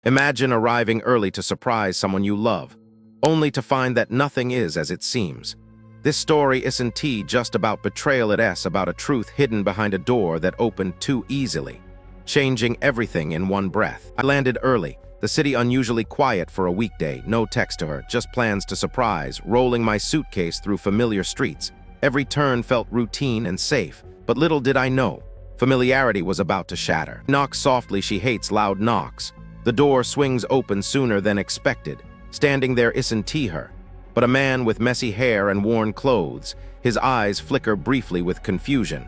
Imagine arriving early to surprise someone you love, only to find that nothing is as it seems. This story isn't just about betrayal, it's about a truth hidden behind a door that opened too easily, changing everything in one breath. I landed early, the city unusually quiet for a weekday, no text to her, just plans to surprise, rolling my suitcase through familiar streets. Every turn felt routine and safe, but little did I know, familiarity was about to shatter. Knock softly, she hates loud knocks. The door swings open sooner than expected. Standing there isn't her, but a man with messy hair and worn clothes. His eyes flicker briefly with confusion.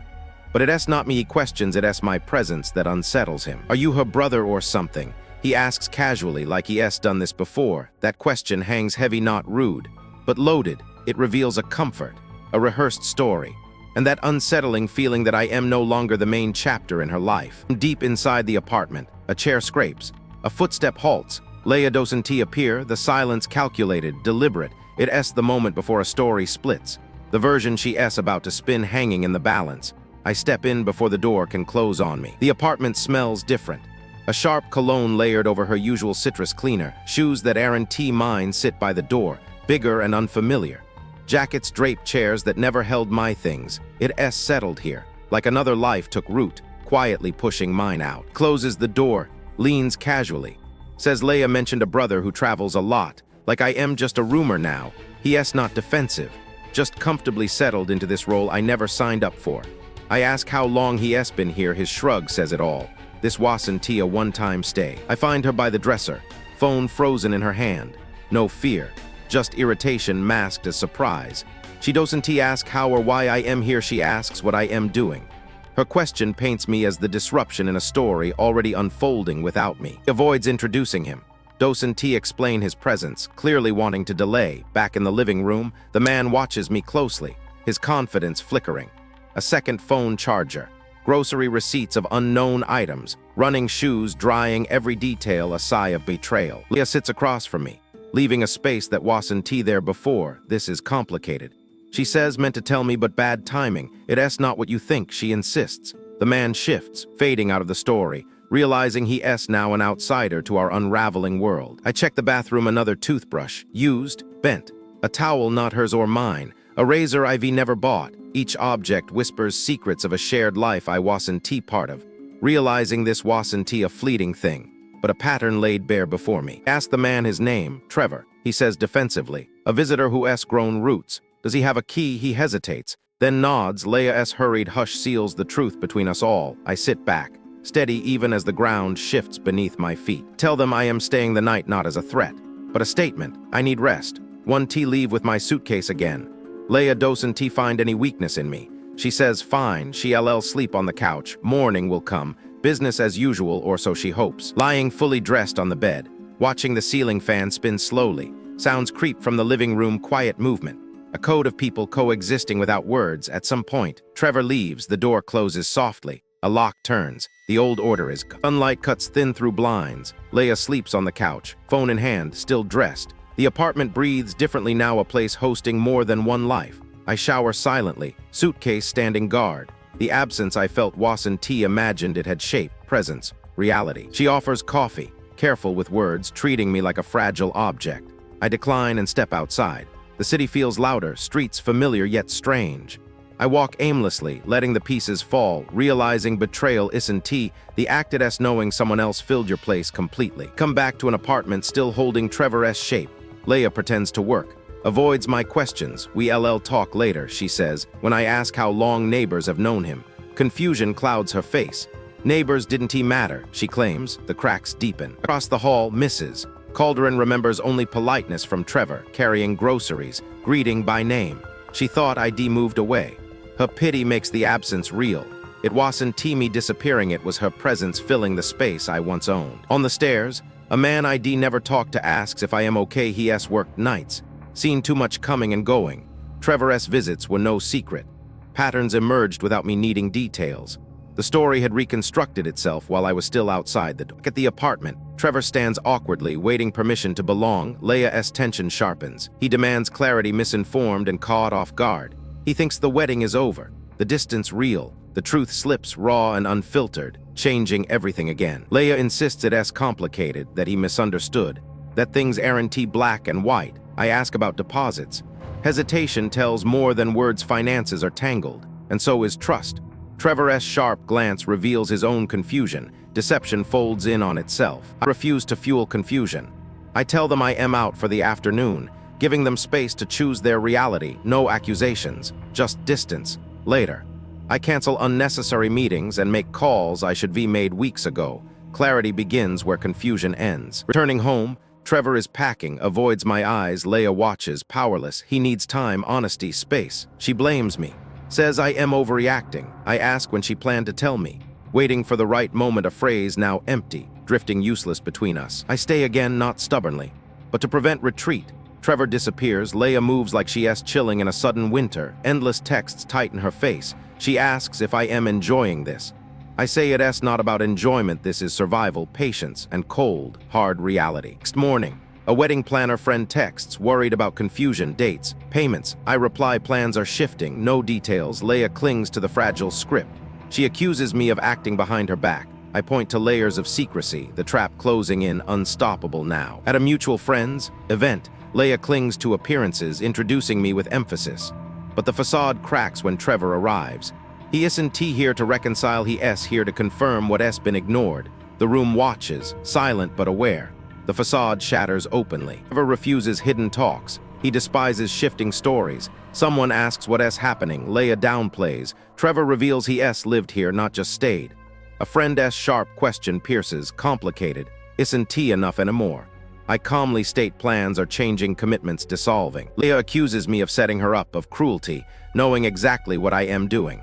But it's not me he questions, it's my presence that unsettles him. Are you her brother or something? He asks casually, like he's done this before. That question hangs heavy, not rude, but loaded. It reveals a comfort, a rehearsed story, and that unsettling feeling that I am no longer the main chapter in her life. Deep inside the apartment, a chair scrapes. A footstep halts. Leia doesn't appear, the silence calculated, deliberate. It's the moment before a story splits. The version she's about to spin hanging in the balance. I step in before the door can close on me. The apartment smells different. A sharp cologne layered over her usual citrus cleaner. Shoes that aren't mine sit by the door, bigger and unfamiliar. Jackets drape chairs that never held my things. It's settled here, like another life took root, quietly pushing mine out. Closes the door, leans casually. Says Leia mentioned a brother who travels a lot, like I am just a rumor now. He's not defensive, just comfortably settled into this role I never signed up for. I ask how long he's been here, his shrug says it all. This wasn't a one-time stay. I find her by the dresser, phone frozen in her hand. No fear, just irritation masked as surprise. She doesn't ask how or why I am here, she asks what I am doing. Her question paints me as the disruption in a story already unfolding without me. He avoids introducing him. Doesn't explain his presence, clearly wanting to delay. Back in the living room, the man watches me closely, his confidence flickering. A second phone charger, grocery receipts of unknown items, running shoes, drying every detail, a sigh of betrayal. Leia sits across from me, leaving a space that wasn't there before. This is complicated. She says, meant to tell me, but bad timing. It's not what you think, she insists. The man shifts, fading out of the story, realizing he's now an outsider to our unraveling world. I check the bathroom, another toothbrush, used, bent. A towel not hers or mine. A razor I've never bought. Each object whispers secrets of a shared life I wasn't part of. Realizing this wasn't a fleeting thing, but a pattern laid bare before me. Ask the man his name, Trevor. He says defensively. A visitor who's grown roots. Does he have a key? He hesitates, then nods. Leia's hurried hush seals the truth between us all. I sit back, steady even as the ground shifts beneath my feet. Tell them I am staying the night, not as a threat, but a statement. I need rest. Leave with my suitcase again. Leia doesn't find any weakness in me. She says fine, she'll sleep on the couch. Morning will come, business as usual, or so she hopes. Lying fully dressed on the bed, watching the ceiling fan spin slowly. Sounds creep from the living room, quiet movement. A code of people coexisting without words. At some point, Trevor leaves, the door closes softly. A lock turns. The old order is gone. Sunlight cuts thin through blinds. Leia sleeps on the couch, phone in hand, still dressed. The apartment breathes differently now, a place hosting more than one life. I shower silently, suitcase standing guard. The absence I felt wasn't imagined, it had shape, presence, reality. She offers coffee, careful with words, treating me like a fragile object. I decline and step outside. The city feels louder, streets familiar yet strange. I walk aimlessly, letting the pieces fall, realizing betrayal isn't the acted as knowing someone else filled your place completely. Come back to an apartment still holding Trevor's shape. Leia pretends to work, avoids my questions. We'll talk later, she says, when I ask how long neighbors have known him. Confusion clouds her face. Neighbors didn't matter, she claims. The cracks deepen. Across the hall, Mrs. Calderon remembers only politeness from Trevor, carrying groceries, greeting by name. She thought I'd moved away. Her pity makes the absence real. It wasn't me disappearing, it was her presence filling the space I once owned. On the stairs, a man I'd never talked to asks if I am okay. He's worked nights, seen too much coming and going. Trevor's visits were no secret. Patterns emerged without me needing details. The story had reconstructed itself while I was still outside the door. At the apartment, Trevor stands awkwardly, waiting permission to belong. Leia's tension sharpens. He demands clarity, misinformed and caught off guard. He thinks the wedding is over, the distance real, The truth slips raw and unfiltered, changing everything again. Leia insists it's complicated, that he misunderstood, that things aren't black and white. I ask about deposits. Hesitation tells more than words. Finances are tangled, and so is trust. Trevor's sharp glance reveals his own confusion. Deception folds in on itself. I refuse to fuel confusion. I tell them I am out for the afternoon, giving them space to choose their reality. No accusations, just distance. Later, I cancel unnecessary meetings and make calls I should be made weeks ago. Clarity begins where confusion ends. Returning home, Trevor is packing, avoids my eyes. Leia watches, powerless. He needs time, honesty, space. She blames me, says I am overreacting. I ask when she planned to tell me, waiting for the right moment. A phrase now empty, drifting useless between us. I stay again, not stubbornly, but to prevent retreat. Trevor disappears. Leia moves like she is chilling in a sudden winter. Endless texts tighten her face. She asks if I am enjoying this. I say it's not about enjoyment. This is survival, patience, and cold, hard reality. Next morning, a wedding planner friend texts, worried about confusion, dates, payments. I reply, plans are shifting, no details. Leia clings to the fragile script. She accuses me of acting behind her back. I point to layers of secrecy, the trap closing in, unstoppable now. At a mutual friend's event, Leia clings to appearances, introducing me with emphasis. But the facade cracks when Trevor arrives. He isn't here to reconcile, he is here to confirm what has been ignored. The room watches, silent but aware. The facade shatters openly. Trevor refuses hidden talks. He despises shifting stories. Someone asks what is happening. Leia downplays. Trevor reveals he lived here, not just stayed. A friend's sharp question pierces, complicated. Isn't tea enough anymore? I calmly state plans are changing, commitments dissolving. Leia accuses me of setting her up, of cruelty, knowing exactly what I am doing.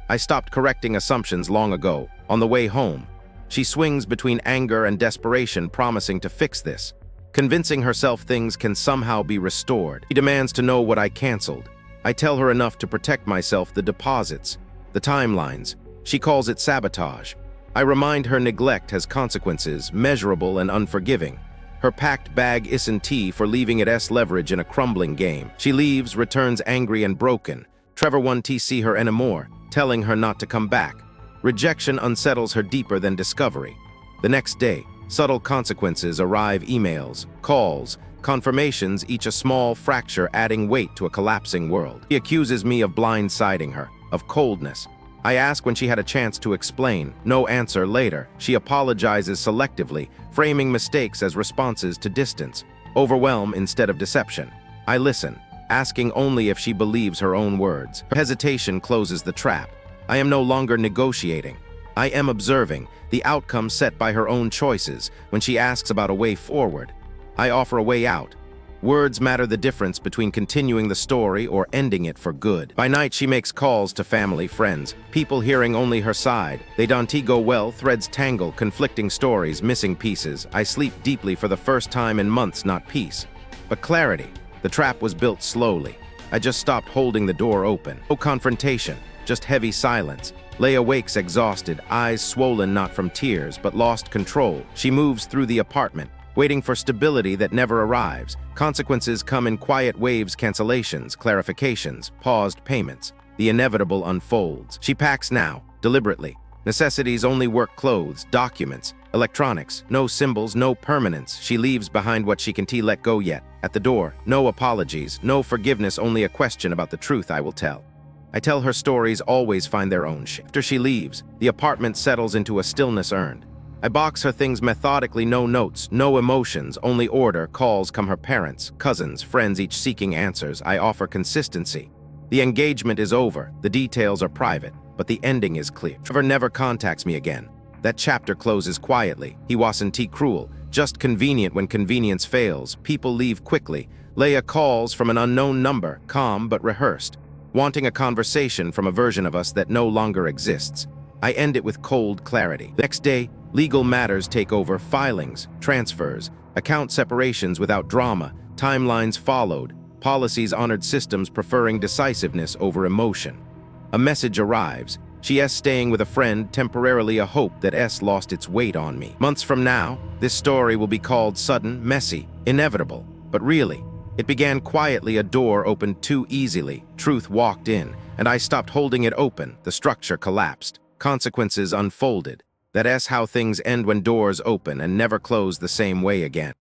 I stopped correcting assumptions long ago. On the way home, she swings between anger and desperation, promising to fix this, convincing herself things can somehow be restored. She demands to know what I canceled. I tell her enough to protect myself, the deposits, the timelines. She calls it sabotage. I remind her neglect has consequences, measurable and unforgiving. Her packed bag isn't for leaving its leverage in a crumbling game. She leaves, returns angry and broken. Trevor won't see her anymore, telling her not to come back. Rejection unsettles her deeper than discovery. The next day, subtle consequences arrive: emails, calls, confirmations, each a small fracture adding weight to a collapsing world. She accuses me of blindsiding her, of coldness. I ask when she had a chance to explain. No answer. Later, she apologizes selectively, framing mistakes as responses to distance, overwhelm instead of deception. I listen, asking only if she believes her own words. Her hesitation closes the trap. I am no longer negotiating. I am observing, the outcome set by her own choices. When she asks about a way forward, I offer a way out. Words matter, the difference between continuing the story or ending it for good. By night, she makes calls to family, friends, people hearing only her side. They don't go well, threads tangle, conflicting stories, missing pieces. I sleep deeply for the first time in months, not peace, but clarity. The trap was built slowly. I just stopped holding the door open. No confrontation, just heavy silence. Leia wakes exhausted, eyes swollen not from tears, but lost control. She moves through the apartment, waiting for stability that never arrives. Consequences come in quiet waves: cancellations, clarifications, paused payments. The inevitable unfolds. She packs now, deliberately. Necessities: only work clothes, documents, electronics, no symbols, no permanence. She leaves behind what she can let go yet. At the door, no apologies, no forgiveness, only a question about the truth I will tell. I tell her stories always find their own shape. After she leaves, the apartment settles into a stillness earned. I box her things methodically, no notes, no emotions, only order. Calls come her parents, cousins, friends, each seeking answers. I offer consistency. The engagement is over, the details are private, but the ending is clear. Trevor never contacts me again. That chapter closes quietly. He wasn't cruel, just convenient. When convenience fails, people leave quickly. Leia calls from an unknown number, calm but rehearsed, wanting a conversation from a version of us that no longer exists. I end it with cold clarity. The next day, legal matters take over: filings, transfers, account separations without drama, timelines followed, policies honored, systems preferring decisiveness over emotion. A message arrives. She is staying with a friend, temporarily, a hope that lost its weight on me. Months from now, this story will be called sudden, messy, inevitable. But really, it began quietly. A door opened too easily. Truth walked in. and I stopped holding it open. The structure collapsed. Consequences unfolded. That's how things end when doors open and never close the same way again.